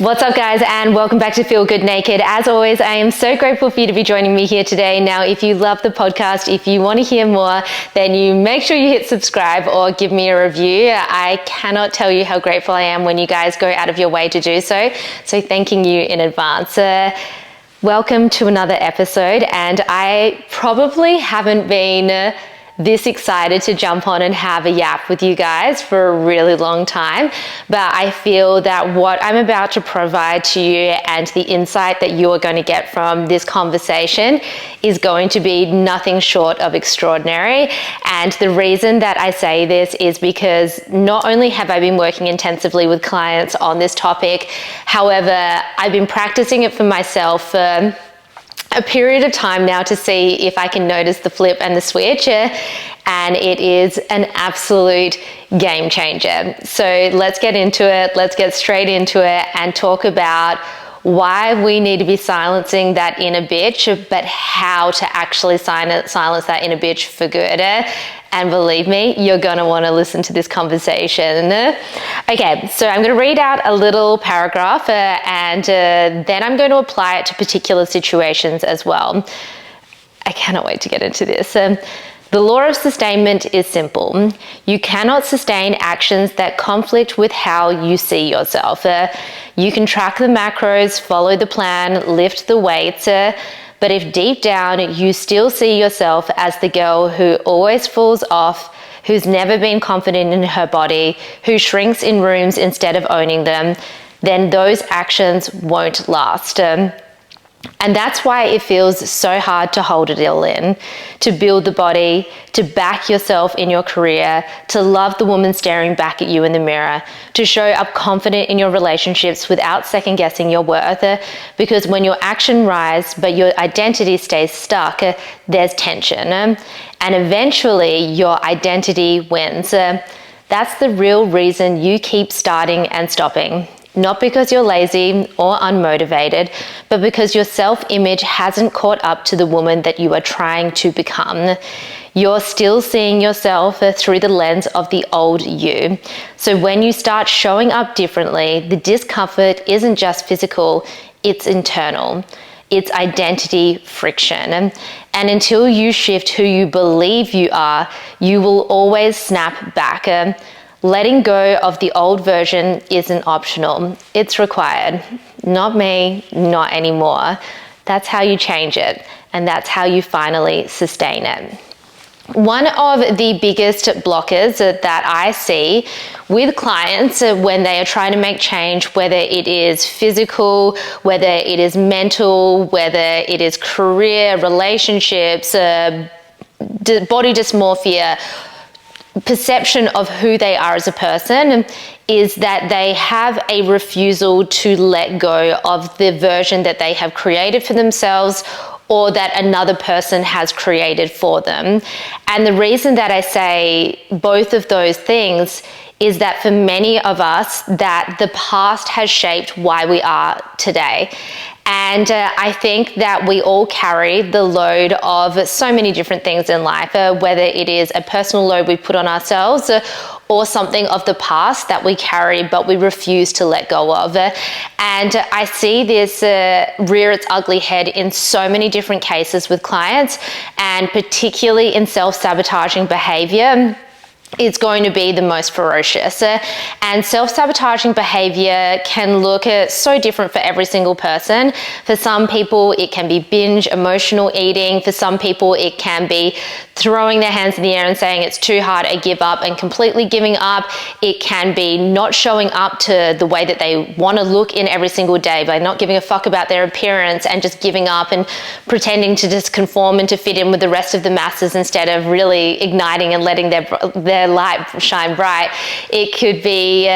What's up, guys, and welcome back to Feel Good Naked. As always, I am so grateful for you to be joining me here today. Now, if you love the podcast, if you want to hear more, then you make sure you hit subscribe or give me a review. I cannot tell you how grateful I am when you guys go out of your way to do so. So thanking you in advance. Welcome to another episode, and I probably haven't been this excited to jump on and have a yap with you guys for a really long time, but I feel that what I'm about to provide to you and the insight that you are going to get from this conversation is going to be nothing short of extraordinary. And the reason that I say this is because not only have I been working intensively with clients on this topic, however, I've been practicing it for myself for a period of time now to see if I can notice the flip and the switch, and it is an absolute game changer. So let's get into it. Let's get straight into it and talk about why we need to be silencing that inner bitch, but how to actually silence that inner bitch for good. And believe me, you're gonna wanna listen to this conversation. Okay, so I'm gonna read out a little paragraph and then I'm going to apply it to particular situations as well. I cannot wait to get into this. The law of sustainment is simple. You cannot sustain actions that conflict with how you see yourself. You can track the macros, follow the plan, lift the weights, but if deep down you still see yourself as the girl who always falls off, who's never been confident in her body, who shrinks in rooms instead of owning them, then those actions won't last. And that's why it feels so hard to hold it all in, to build the body, to back yourself in your career, to love the woman staring back at you in the mirror, to show up confident in your relationships without second guessing your worth. Because when your action rise, but your identity stays stuck, there's tension. And eventually your identity wins. That's the real reason you keep starting and stopping. Not because you're lazy or unmotivated, but because your self-image hasn't caught up to the woman that you are trying to become. You're still seeing yourself through the lens of the old you. So when you start showing up differently, the discomfort isn't just physical, it's internal. It's identity friction. And until you shift who you believe you are, you will always snap back. Letting go of the old version isn't optional. It's required. Not me, not anymore. That's how you change it, and that's how you finally sustain it. One of the biggest blockers that I see with clients when they are trying to make change, whether it is physical, whether it is mental, whether it is career, relationships, body dysmorphia, perception of who they are as a person, is that they have a refusal to let go of the version that they have created for themselves or that another person has created for them. And the reason that I say both of those things is that for many of us, that the past has shaped why we are today. And I think that we all carry the load of so many different things in life, whether it is a personal load we put on ourselves or something of the past that we carry but we refuse to let go of. And I see this rear its ugly head in so many different cases with clients, and particularly in self-sabotaging behavior. It's going to be the most ferocious. And self-sabotaging behavior can look so different for every single person. For some people, it can be binge emotional eating. For some people, it can be throwing their hands in the air and saying it's too hard, I give up, and completely giving up. It can be not showing up to the way that they want to look in every single day by not giving a fuck about their appearance and just giving up and pretending to just conform and to fit in with the rest of the masses instead of really igniting and letting their light shine bright. It could be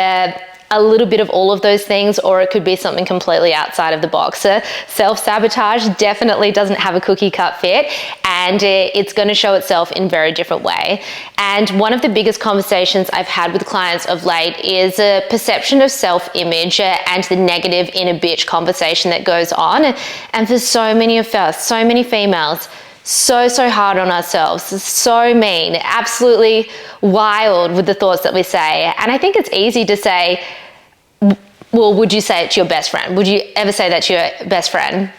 a little bit of all of those things, or it could be something completely outside of the box. Self-sabotage definitely doesn't have a cookie cut fit, and it's going to show itself in very different way. And one of the biggest conversations I've had with clients of late is a perception of self-image and the negative inner bitch conversation that goes on. And for so many of us, so many females, so hard on ourselves, so mean, absolutely wild with the thoughts that we say. And I think it's easy to say, well, would you say it to your best friend? Would you ever say that to your best friend?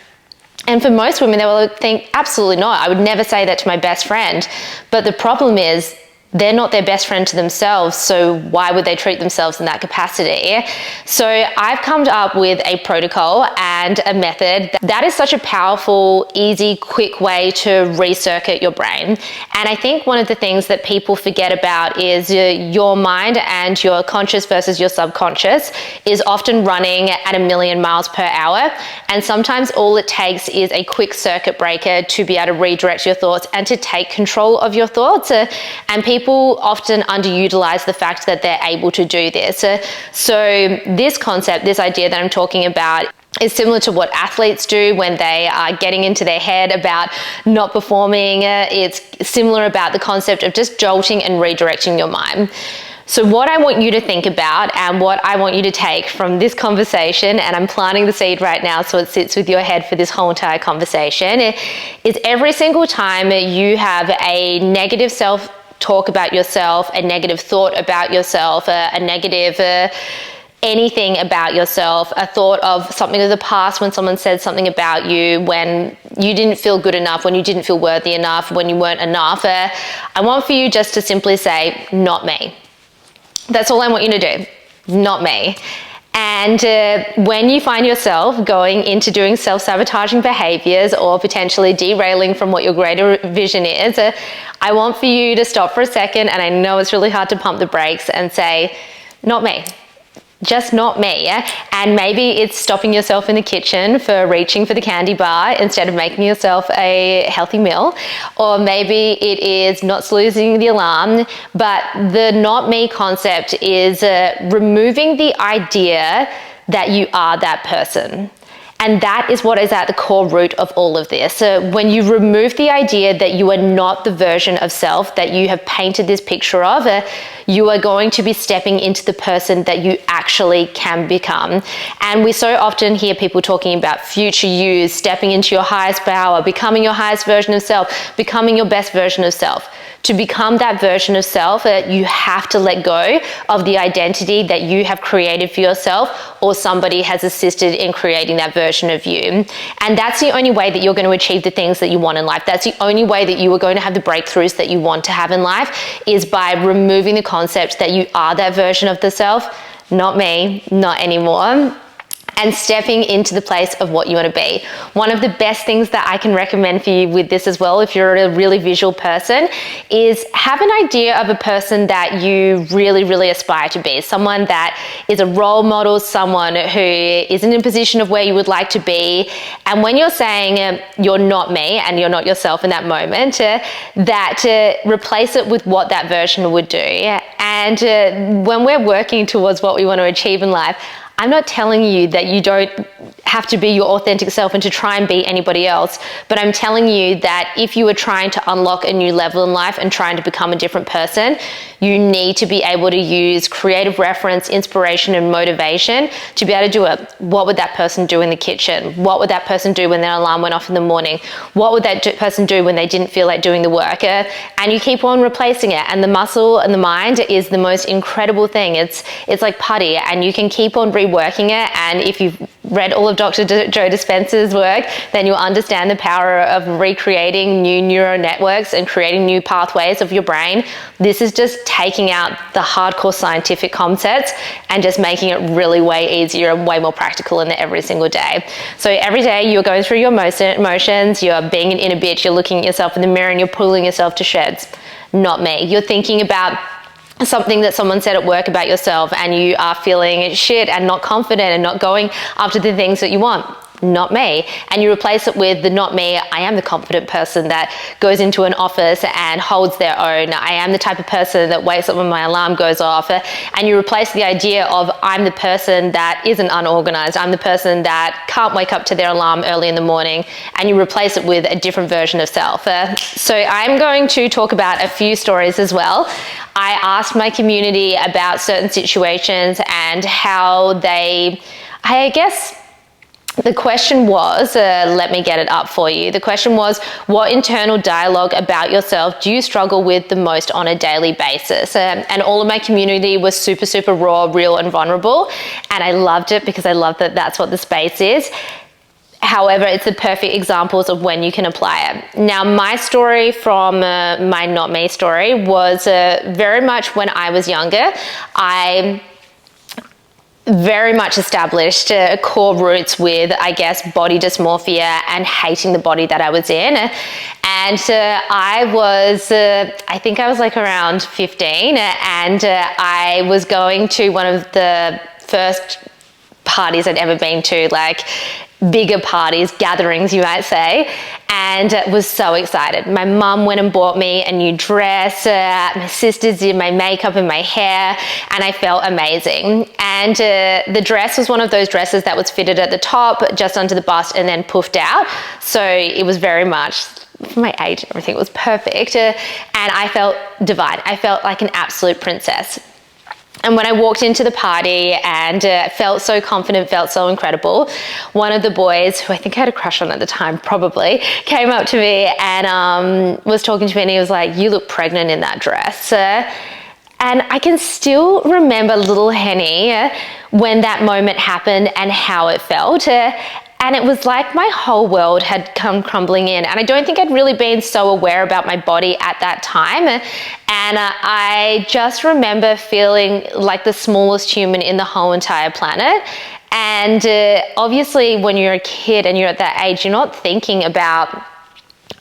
And for most women, they will think, absolutely not. I would never say that to my best friend. But the problem is, they're not their best friend to themselves, so why would they treat themselves in that capacity? So I've come up with a protocol and a method that is such a powerful, easy, quick way to recircuit your brain. And I think one of the things that people forget about is your mind and your conscious versus your subconscious is often running at 1,000,000 miles per hour. And sometimes all it takes is a quick circuit breaker to be able to redirect your thoughts and to take control of your thoughts. And people often underutilize the fact that they're able to do this. So this concept, this idea that I'm talking about, is similar to what athletes do when they are getting into their head about not performing. It's similar about the concept of just jolting and redirecting your mind. So what I want you to think about and what I want you to take from this conversation, and I'm planting the seed right now so it sits with your head for this whole entire conversation, is every single time you have a negative self-talk about yourself, a negative thought about yourself, a negative anything about yourself, a thought of something of the past when someone said something about you, when you didn't feel good enough, when you didn't feel worthy enough, when you weren't enough, I want for you just to simply say, not me. That's all I want you to do, not me. And when you find yourself going into doing self-sabotaging behaviors or potentially derailing from what your greater vision is, I want for you to stop for a second, and I know it's really hard to pump the brakes and say, not me. Just not me. And maybe it's stopping yourself in the kitchen for reaching for the candy bar instead of making yourself a healthy meal. Or maybe it is not snoozing the alarm. But the not me concept is removing the idea that you are that person. And that is what is at the core root of all of this. When you remove the idea that you are not the version of self that you have painted this picture of, you are going to be stepping into the person that you actually can become. And we so often hear people talking about future you, stepping into your highest power, becoming your highest version of self, becoming your best version of self. To become that version of self, you have to let go of the identity that you have created for yourself, or somebody has assisted in creating that version of you. And that's the only way that you're going to achieve the things that you want in life. That's the only way that you are going to have the breakthroughs that you want to have in life, is by removing the concept that you are that version of the self, not me, not anymore, and stepping into the place of what you want to be. One of the best things that I can recommend for you with this as well, if you're a really visual person, is have an idea of a person that you really, really aspire to be. Someone that is a role model, someone who is in a position of where you would like to be. And when you're saying you're not me and you're not yourself in that moment, replace it with what that version would do. And when we're working towards what we want to achieve in life, I'm not telling you that you don't have to be your authentic self and to try and be anybody else, but I'm telling you that if you are trying to unlock a new level in life and trying to become a different person, you need to be able to use creative reference, inspiration, and motivation to be able to do it. What would that person do in the kitchen? What would that person do when their alarm went off in the morning? What would that person do when they didn't feel like doing the work? And you keep on replacing it. And the muscle and the mind is the most incredible thing. It's like putty, and you can keep on reworking it. And if you've read all of Dr. Joe Dispenza's work, then you'll understand the power of recreating new neural networks and creating new pathways of your brain. This is just taking out the hardcore scientific concepts and just making it really way easier and way more practical in every single day. So every day you're going through your emotions, you're being an inner bitch, you're looking at yourself in the mirror and you're pulling yourself to shreds. Not me. You're thinking about something that someone said at work about yourself and you are feeling shit and not confident and not going after the things that you want. Not me. And you replace it with the not me. I am the confident person that goes into an office and holds their own. I am the type of person that wakes up when my alarm goes off. And you replace the idea of I'm the person that isn't unorganized. I'm the person that can't wake up to their alarm early in the morning. And you replace it with a different version of self. So I'm going to talk about a few stories as well. I asked my community about certain situations and how they, the question was, let me get it up for you. The question was, what internal dialogue about yourself do you struggle with the most on a daily basis? And all of my community was super, super raw, real, and vulnerable. And I loved it because I love that that's what the space is. However, it's the perfect examples of when you can apply it. Now, my story from my Not Me story was very much when I was younger. I very much established core roots with, I guess, body dysmorphia and hating the body that I was in. And I think I was like around 15, and I was going to one of the first parties I'd ever been to, like bigger parties, gatherings, you might say, and was so excited. My mum went and bought me a new dress. My sisters did my makeup and my hair, and I felt amazing. And the dress was one of those dresses that was fitted at the top, just under the bust, and then puffed out. So it was very much, for my age and everything, it was perfect. And I felt divine. I felt like an absolute princess. And when I walked into the party and felt so confident, felt so incredible, one of the boys, who I think I had a crush on at the time, probably, came up to me and was talking to me, and he was like, "You look pregnant in that dress." And I can still remember little Henny when that moment happened and how it felt. And it was like my whole world had come crumbling in. And I don't think I'd really been so aware about my body at that time. And I just remember feeling like the smallest human in the whole entire planet. And obviously, when you're a kid and you're at that age, you're not thinking about,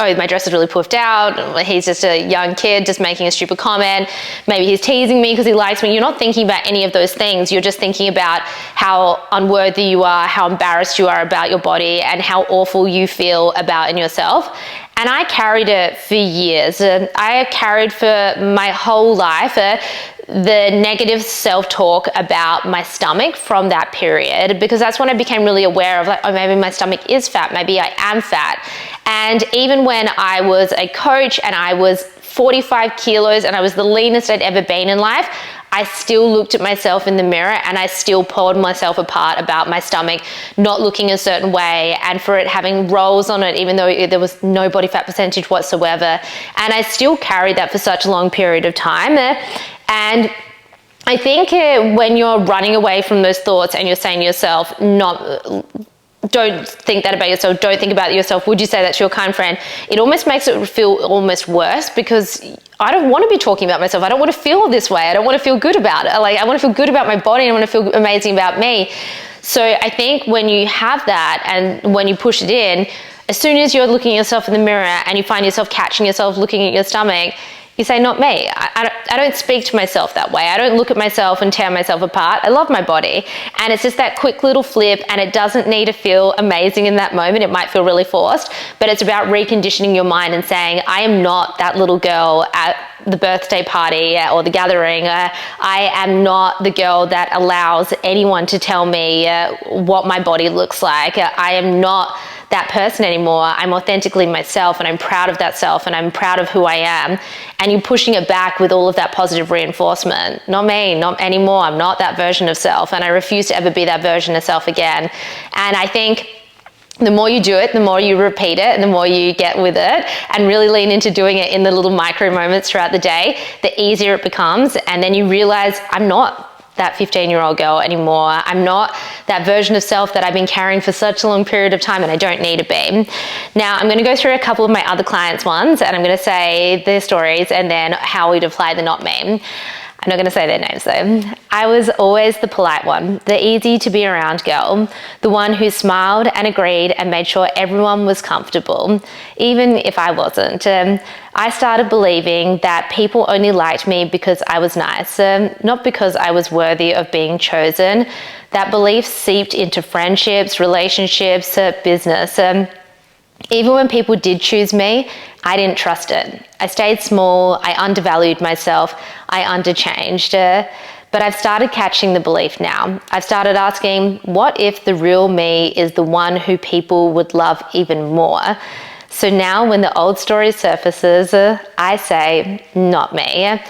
oh, my dress is really puffed out, he's just a young kid just making a stupid comment, maybe he's teasing me because he likes me. You're not thinking about any of those things. You're just thinking about how unworthy you are, how embarrassed you are about your body, and how awful you feel about in yourself. And I carried it for years. I carried for my whole life the negative self-talk about my stomach from that period, because that's when I became really aware of, like, oh, maybe my stomach is fat, maybe I am fat. And even when I was a coach and I was 45 kilos and I was the leanest I'd ever been in life, I still looked at myself in the mirror and I still pulled myself apart about my stomach not looking a certain way, and for it having rolls on it, even though there was no body fat percentage whatsoever. And I still carried that for such a long period of time. And I think when you're running away from those thoughts and you're saying to yourself, don't think that about yourself, don't think about yourself, would you say that to your kind friend? It almost makes it feel almost worse, because I don't want to be talking about myself. I don't want to feel this way. I don't want to feel good about it. Like, I want to feel good about my body, and I want to feel amazing about me. So I think when you have that and when you push it in, as soon as you're looking at yourself in the mirror and you find yourself catching yourself looking at your stomach, you say, not me. I don't speak to myself that way. I don't look at myself and tear myself apart. I love my body. And it's just that quick little flip, and it doesn't need to feel amazing in that moment. It might feel really forced, but it's about reconditioning your mind and saying, I am not that little girl at the birthday party or the gathering. I am not the girl that allows anyone to tell me what my body looks like. I am not that person anymore. I'm authentically myself, and I'm proud of that self, and I'm proud of who I am. And you're pushing it back with all of that positive reinforcement. Not me, not anymore. I'm not that version of self, and I refuse to ever be that version of self again. And I think the more you do it, the more you repeat it, and the more you get with it and really lean into doing it in the little micro moments throughout the day, the easier it becomes. And then you realize, I'm not that 15-year-old girl anymore. I'm not that version of self that I've been carrying for such a long period of time, and I don't need to be. Now, I'm going to go through a couple of my other clients' ones, and I'm going to say their stories and then how we'd apply the not me. I'm not going to say their names though. I was always the polite one, the easy to be around girl, the one who smiled and agreed and made sure everyone was comfortable, even if I wasn't. I started believing that people only liked me because I was nice, not because I was worthy of being chosen. That belief seeped into friendships, relationships, business. Even when people did choose me, I didn't trust it. I stayed small, I undervalued myself, I underchanged. But I've started catching the belief now. I've started asking, what if the real me is the one who people would love even more? So now when the old story surfaces, I say, not me.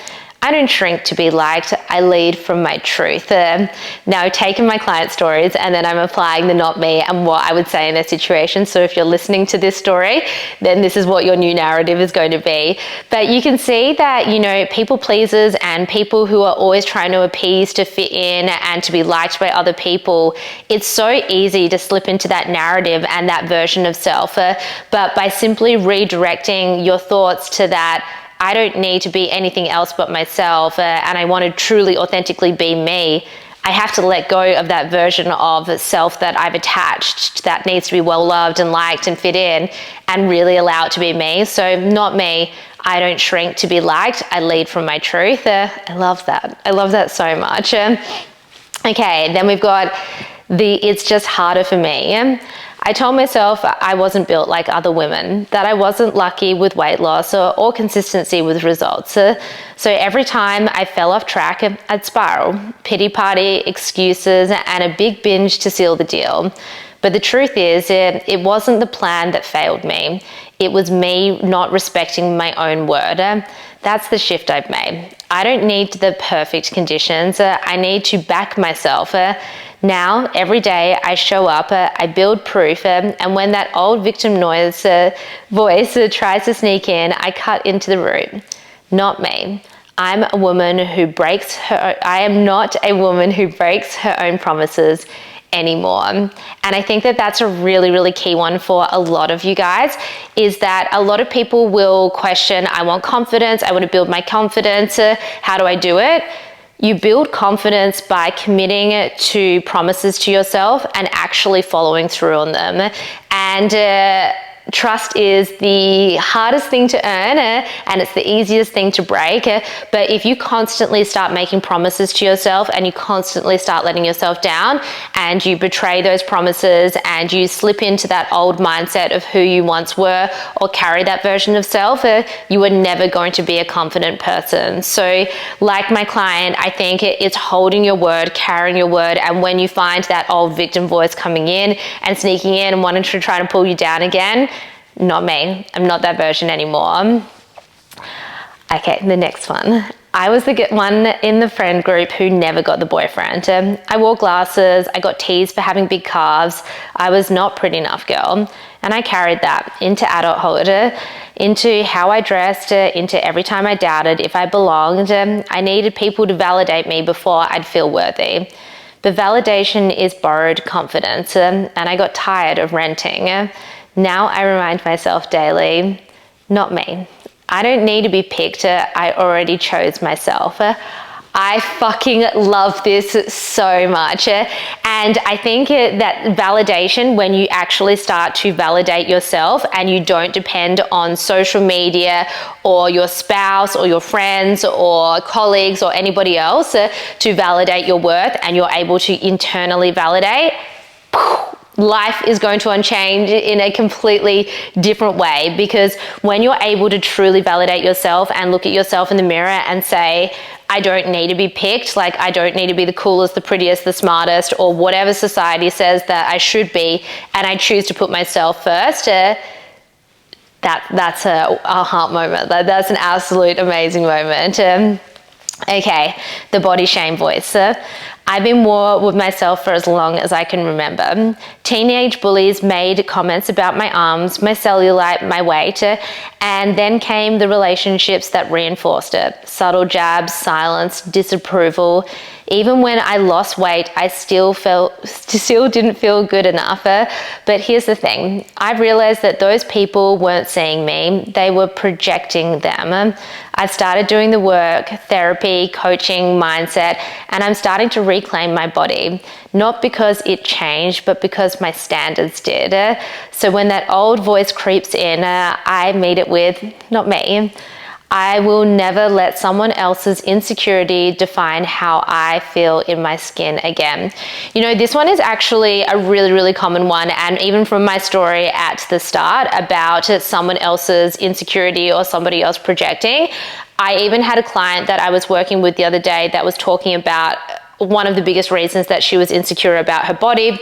I don't shrink to be liked. I lead from my truth. Now, taking my client stories and then I'm applying the not me and what I would say in a situation. So if you're listening to this story, then this is what your new narrative is going to be. But you can see that, people pleasers and people who are always trying to appease, to fit in and to be liked by other people, it's so easy to slip into that narrative and that version of self. But by simply redirecting your thoughts to that, I don't need to be anything else but myself, and I want to truly, authentically be me, I have to let go of that version of self that I've attached that needs to be well loved and liked and fit in, and really allow it to be me. So not me. I don't shrink to be liked. I lead from my truth. I love that. I love that so much. Okay, then we've got it's just harder for me. I told myself I wasn't built like other women, that I wasn't lucky with weight loss or consistency with results. So every time I fell off track, I'd spiral, pity party, excuses, and a big binge to seal the deal. But the truth is, it wasn't the plan that failed me. It was me not respecting my own word. That's the shift I've made. I don't need the perfect conditions. I need to back myself. Now, every day I show up, I build proof, and when that old victim voice tries to sneak in, I cut into the root. Not me. I am not a woman who breaks her own promises anymore. And I think that that's a really, really key one for a lot of you guys, is that a lot of people will question, I want confidence, I want to build my confidence, how do I do it? You build confidence by committing to promises to yourself and actually following through on them. And trust is the hardest thing to earn, and it's the easiest thing to break. But if you constantly start making promises to yourself and you constantly start letting yourself down and you betray those promises and you slip into that old mindset of who you once were or carry that version of self, you are never going to be a confident person. So like my client, I think it's holding your word, carrying your word, and when you find that old victim voice coming in and sneaking in and wanting to try to pull you down again, not me. I'm not that version anymore. Okay, the next one. I was the one in the friend group who never got the boyfriend. I wore glasses. I got teased for having big calves. I was not pretty enough girl. And I carried that into adulthood, into how I dressed, into every time I doubted if I belonged. I needed people to validate me before I'd feel worthy. But validation is borrowed confidence, and I got tired of renting. Now I remind myself daily, not me. I don't need to be picked. I already chose myself. I fucking love this so much. And I think that validation, when you actually start to validate yourself and you don't depend on social media or your spouse or your friends or colleagues or anybody else to validate your worth, and you're able to internally validate, life is going to change in a completely different way. Because when you're able to truly validate yourself and look at yourself in the mirror and say, I don't need to be picked, like I don't need to be the coolest, the prettiest, the smartest, or whatever society says that I should be, and I choose to put myself first, that's a heart moment. That's an absolute amazing moment. Okay, the body shame voice. I've been war with myself for as long as I can remember. Teenage bullies made comments about my arms, my cellulite, my weight, and then came the relationships that reinforced it. Subtle jabs, silence, disapproval. Even when I lost weight, I still didn't feel good enough. But here's the thing. I've realized that those people weren't seeing me. They were projecting them. I've started doing the work, therapy, coaching, mindset, and I'm starting to reclaim my body. Not because it changed, but because my standards did. So when that old voice creeps in, I meet it with, not me. I will never let someone else's insecurity define how I feel in my skin again. You know, this one is actually a really, really common one. And even from my story at the start about someone else's insecurity or somebody else projecting, I even had a client that I was working with the other day that was talking about one of the biggest reasons that she was insecure about her body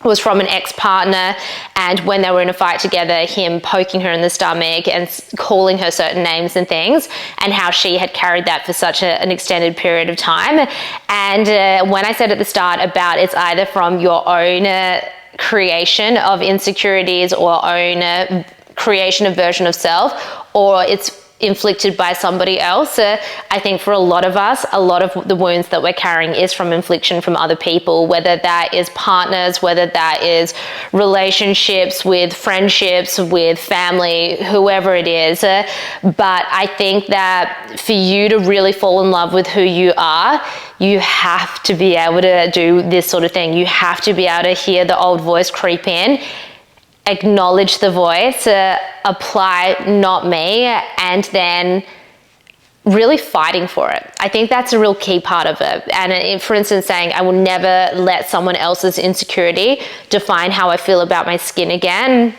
was from an ex-partner, and when they were in a fight together, him poking her in the stomach and calling her certain names and things, and how she had carried that for such an extended period of time. And when I said at the start about it's either from your own creation of insecurities or own creation of version of self, or it's inflicted by somebody else. I think for a lot of us, a lot of the wounds that we're carrying is from infliction from other people, whether that is partners, whether that is relationships, with friendships, with family, whoever it is. But I think that for you to really fall in love with who you are, you have to be able to do this sort of thing. You have to be able to hear the old voice creep in, acknowledge the voice, apply not me, and then really fighting for it. I think that's a real key part of it. And for instance, saying, I will never let someone else's insecurity define how I feel about my skin again.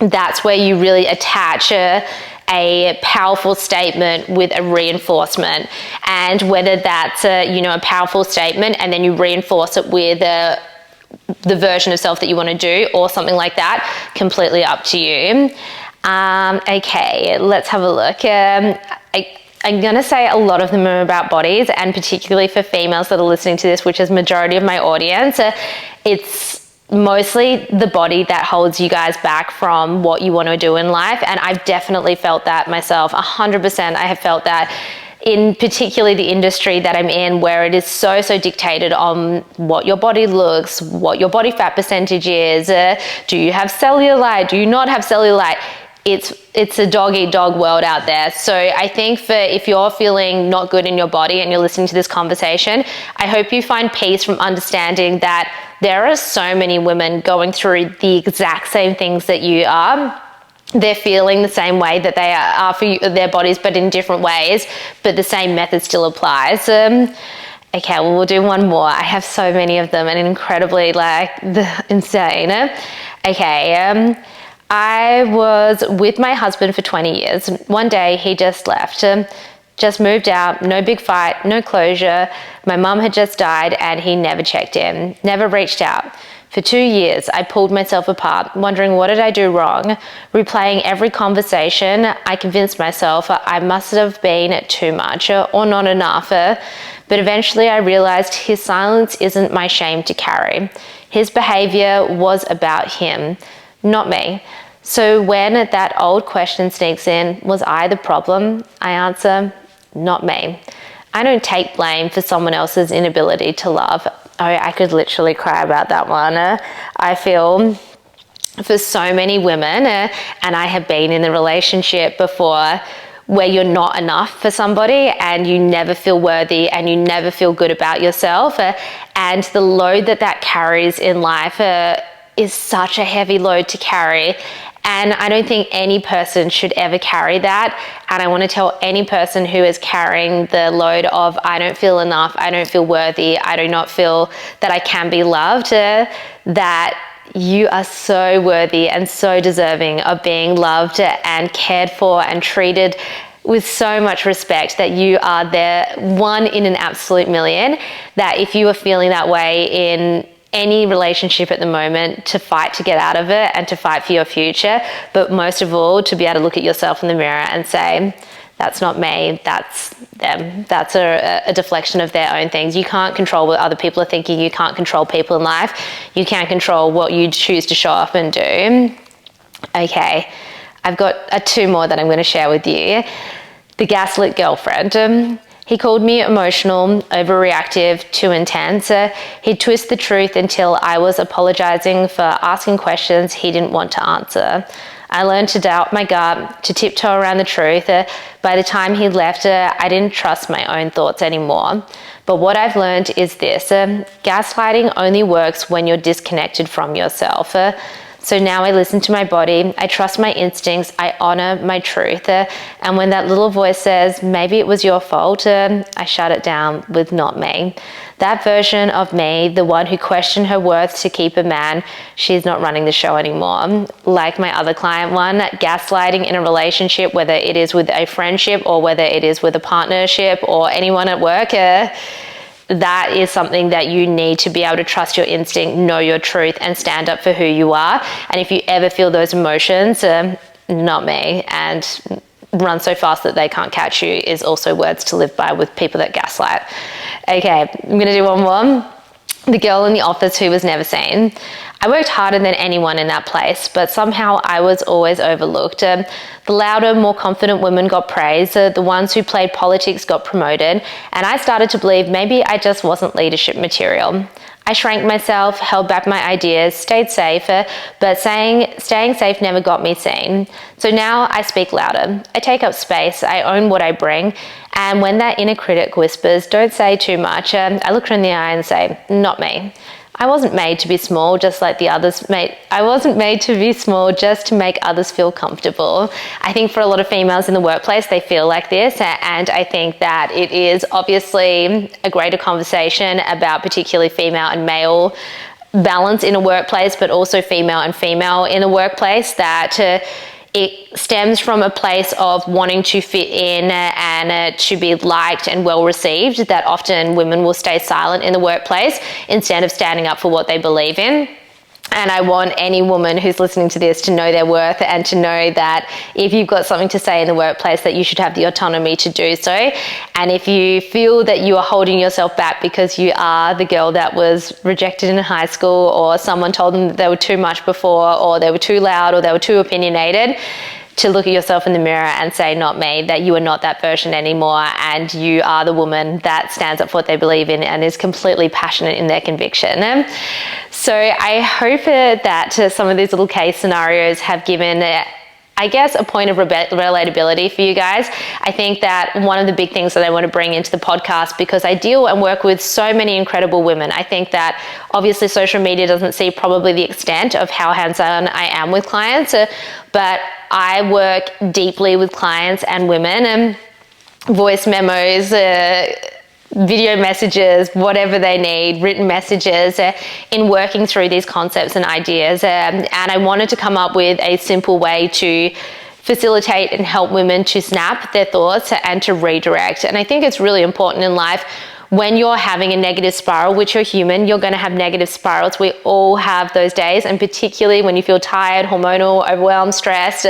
That's where you really attach a powerful statement with a reinforcement. And whether that's a powerful statement and then you reinforce it with the version of self that you want to do or something like that, completely up to you. Okay, let's have a look. I'm going to say a lot of them are about bodies, and particularly for females that are listening to this, which is majority of my audience, it's mostly the body that holds you guys back from what you want to do in life. And I've definitely felt that myself, 100%. I have felt that in particularly the industry that I'm in, where it is so dictated on what your body looks, what your body fat percentage is, do you have cellulite, do you not have cellulite? It's a dog-eat-dog world out there. So I think if you're feeling not good in your body and you're listening to this conversation, I hope you find peace from understanding that there are so many women going through the exact same things that you are. They're feeling the same way that they are for their bodies, but in different ways, but the same method still applies. Okay, well, we'll do one more. I have so many of them and incredibly insane. Okay, I was with my husband for 20 years. One day he just left, just moved out, no big fight, no closure. My mum had just died and he never checked in, never reached out. For 2 years, I pulled myself apart, wondering what did I do wrong. Replaying every conversation, I convinced myself I must have been too much or not enough. But eventually I realized his silence isn't my shame to carry. His behavior was about him, not me. So when that old question sneaks in, was I the problem? I answer, not me. I don't take blame for someone else's inability to love. Oh, I could literally cry about that one. I feel for so many women, and I have been in the relationship before where you're not enough for somebody and you never feel worthy and you never feel good about yourself. And the load that carries in life is such a heavy load to carry. And I don't think any person should ever carry that. And I want to tell any person who is carrying the load of, I don't feel enough, I don't feel worthy, I do not feel that I can be loved, that you are so worthy and so deserving of being loved and cared for and treated with so much respect, that you are the one in an absolute million, that if you are feeling that way in any relationship at the moment, to fight to get out of it and to fight for your future, but most of all to be able to look at yourself in the mirror and say, that's not me, that's them. That's a deflection of their own things. You can't control what other people are thinking. You can't control people in life. You can't control what you choose to show up and do. Okay, I've got 2 more that I'm going to share with you. The gaslit girlfriend. He called me emotional, overreactive, too intense. He'd twist the truth until I was apologizing for asking questions he didn't want to answer. I learned to doubt my gut, to tiptoe around the truth. By the time he left, I didn't trust my own thoughts anymore. But what I've learned is this: gaslighting only works when you're disconnected from yourself. So now I listen to my body, I trust my instincts, I honor my truth. And when that little voice says, maybe it was your fault, I shut it down with not me. That version of me, the one who questioned her worth to keep a man, she's not running the show anymore. Like my other client one, gaslighting in a relationship, whether it is with a friendship or whether it is with a partnership or anyone at work, that is something that you need to be able to trust your instinct, know your truth, and stand up for who you are. And if you ever feel those emotions, not me, and run so fast that they can't catch you is also words to live by with people that gaslight. Okay, I'm gonna do one more. The girl in the office who was never seen. I worked harder than anyone in that place, but somehow I was always overlooked. The louder, more confident women got praise. The ones who played politics got promoted. And I started to believe maybe I just wasn't leadership material. I shrank myself, held back my ideas, stayed safe, but staying safe never got me seen. So now I speak louder. I take up space. I own what I bring. And when that inner critic whispers, don't say too much, I look her in the eye and say, not me. I wasn't made to be small just like the others I wasn't made to be small just to make others feel comfortable. I think for a lot of females in the workplace, they feel like this, and I think that it is obviously a greater conversation about particularly female and male balance in a workplace, but also female and female in a workplace, that it stems from a place of wanting to fit in and to be liked and well received, that often women will stay silent in the workplace instead of standing up for what they believe in. And I want any woman who's listening to this to know their worth and to know that if you've got something to say in the workplace, that you should have the autonomy to do so. And if you feel that you are holding yourself back because you are the girl that was rejected in high school, or someone told them that they were too much before, or they were too loud, or they were too opinionated, to look at yourself in the mirror and say, not me, that you are not that version anymore, and you are the woman that stands up for what they believe in and is completely passionate in their conviction. So I hope that some of these little case scenarios have given I guess a point of relatability for you guys. I think that one of the big things that I want to bring into the podcast, because I deal and work with so many incredible women, I think that obviously social media doesn't see probably the extent of how hands-on I am with clients, but I work deeply with clients and women, and voice memos, video messages, whatever they need, written messages, in working through these concepts and ideas. And I wanted to come up with a simple way to facilitate and help women to snap their thoughts and to redirect. And I think it's really important in life. When you're having a negative spiral, which you're human, you're going to have negative spirals. We all have those days, and particularly when you feel tired, hormonal, overwhelmed, stressed,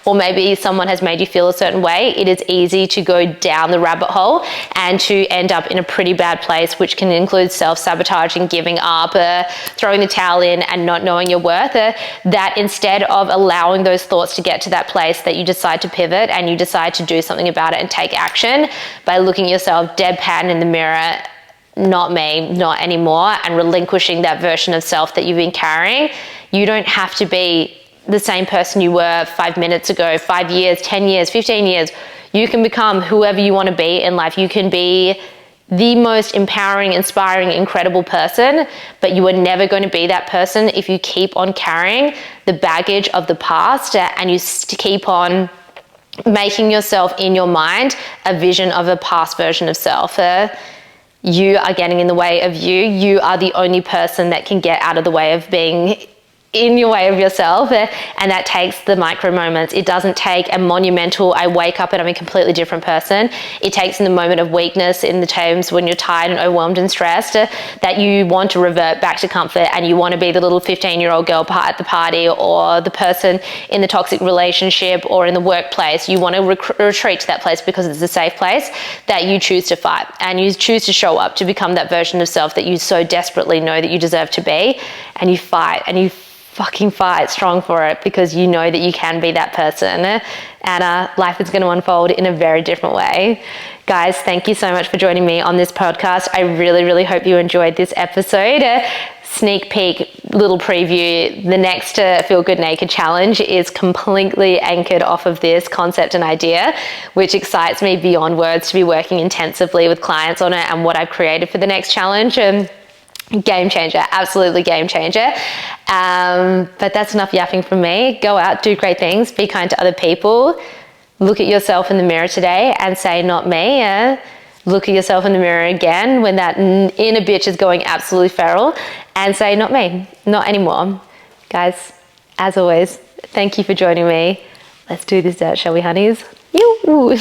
or maybe someone has made you feel a certain way, it is easy to go down the rabbit hole and to end up in a pretty bad place, which can include self-sabotaging, giving up, throwing the towel in, and not knowing your worth. That instead of allowing those thoughts to get to that place, that you decide to pivot and you decide to do something about it and take action by looking yourself deadpan in the mirror, not me, not anymore, and relinquishing that version of self that you've been carrying. You don't have to be the same person you were 5 minutes ago, 5 years, 10 years, 15 years. You can become whoever you want to be in life. You can be the most empowering, inspiring, incredible person, but you are never going to be that person if you keep on carrying the baggage of the past and you keep on making yourself in your mind a vision of a past version of self. You are getting in the way of you. You are the only person that can get out of the way of being in your way of yourself, and that takes the micro moments. It doesn't take a monumental, I wake up and I'm a completely different person. It takes in the moment of weakness, in the times when you're tired and overwhelmed and stressed, that you want to revert back to comfort and you want to be the little 15-year-old girl at the party, or the person in the toxic relationship or in the workplace. You want to retreat to that place because it's a safe place, that you choose to fight and you choose to show up to become that version of self that you so desperately know that you deserve to be, and you fight and you fucking fight strong for it, because you know that you can be that person, and life is going to unfold in a very different way. Guys, thank you so much for joining me on this podcast. I really, really hope you enjoyed this episode. Sneak peek, little preview, the next Feel Good Naked challenge is completely anchored off of this concept and idea, which excites me beyond words to be working intensively with clients on it and what I've created for the next challenge. Game changer, absolutely game changer. But that's enough yapping from me. Go out, do great things, be kind to other people. Look at yourself in the mirror today and say, not me. Look at yourself in the mirror again when that inner bitch is going absolutely feral, and say, not me, not anymore. Guys, as always, thank you for joining me. Let's do this out, shall we, honeys? Yoo-hoo.